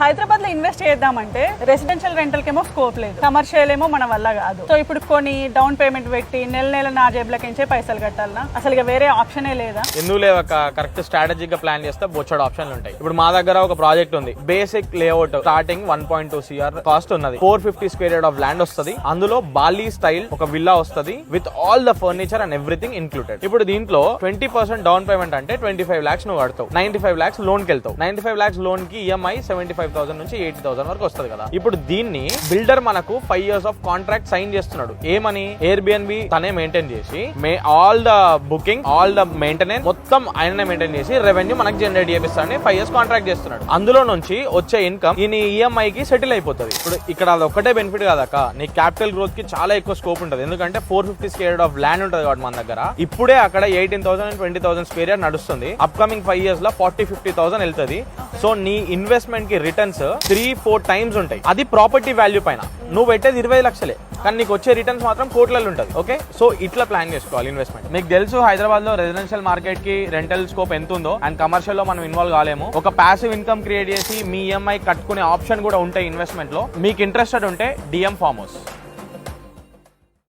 హైదరాబాద్ లో ఇన్వెస్ట్ చేద్దామంటే residential rental కేమో స్కోప్ లేదు, కమర్షియల్ ఏమో మన వల్ల కాదు. సో ఇప్పుడు కొన్ని డౌన్ పేమెంట్ పెట్టి నెల నెల నా జేబులకించే పైసలు కట్టాలనా? అసలు ఇక వేరే ఆప్షనే లేదా? ఎందుకు లేవక కరెక్ట్ స్ట్రాటజిక్ గా ప్లాన్ చేస్తే బొచ్చడు ఆప్షన్లు ఉంటాయి. ఇప్పుడు మా దగ్గర ఒక ప్రాజెక్ట్ ఉంది. Basic layout starting 1.2 CR cost ఉన్నది. 450 స్క్వేర్ యార్డ్ ఆఫ్ ల్యాండ్ వస్తుంది. అందులో బాలీ స్టైల్ ఒక విల్లా వస్తుంది with all the furniture and everything included. ఇప్పుడు దీంట్లో 20% డౌన్ పేమెంట్ అంటే 25 lakhs నువ్వు కడతావు, 95 lakhs లోన్ కి వెళ్తావు. 95 lakhs లోన్ కి EMI 75,000 నుంచి 80,000 వరకు వస్తుంది కదా. ఇప్పుడు దీన్ని బిల్డర్ మనకు 5 years ఆఫ్ కాంట్రాక్ట్ సైన్ చేస్తున్నాడు. ఏమని? Airbnb తనే మెయింటైన్ చేసి all the booking, all the maintenance మొత్తం ఆయననే మెయింటైన్ చేసి రెవెన్యూ మనకు జనరేట్ చేపిస్తాడని 5 years కాంట్రాక్ట్ చేస్తున్నాడు. అందులో నుంచి వచ్చే ఇన్కమ్ ఈ EMI కి సెటిల్ అయిపోతుంది. ఇప్పుడు ఇక్కడ అది ఒక్కటే బెనిఫిట్ కాదక్క, నీ క్యాపిటల్ గ్రోత్ కి చాలా ఎక్కువ స్కోప్ ఉంటుంది. ఎందుకంటే 450 స్క్వేర్ యార్డ్ ఆఫ్ ల్యాండ్ ఉంటుంది కాబట్టి మన దగ్గర ఇప్పుడే అక్కడ 18,000 and 20,000 స్క్వేర్ యార్డ్ నడుస్తుంది. అప్కమింగ్ 5 years లో 40-50,000 వెళ్తుంది. సో నీ ఇన్వెస్ట్మెంట్ కి రిటర్న్స్ 3-4 times ఉంటాయి. అది ప్రాపర్టీ వాల్యూ పైన. నువ్వు పెట్టేది 20 లక్షలే కానీ నీకు వచ్చే రిటర్న్స్ మాత్రం కోట్లలో ఉంటుంది. ఓకే, సో ఇట్లా ప్లాన్ చేసుకోవాలి ఇన్వెస్ట్మెంట్. మీకు తెలుసు హైదరాబాద్ లో రెసిడెన్షియల్ మార్కెట్ కి రెంటల్ స్కోప్ ఎంత ఉందో, అండ్ కమర్షియల్ లో మనం ఇన్వాల్వ్ కాలేము. ఒక ప్యాసివ్ ఇన్కమ్ క్రియేట్ చేసి మీ EMI కట్టుకునే ఆప్షన్ కూడా ఉంటాయి ఇన్వెస్ట్మెంట్ లో. మీకు ఇంట్రెస్టెడ్ ఉంటే DM ఫార్మ్ హౌస్.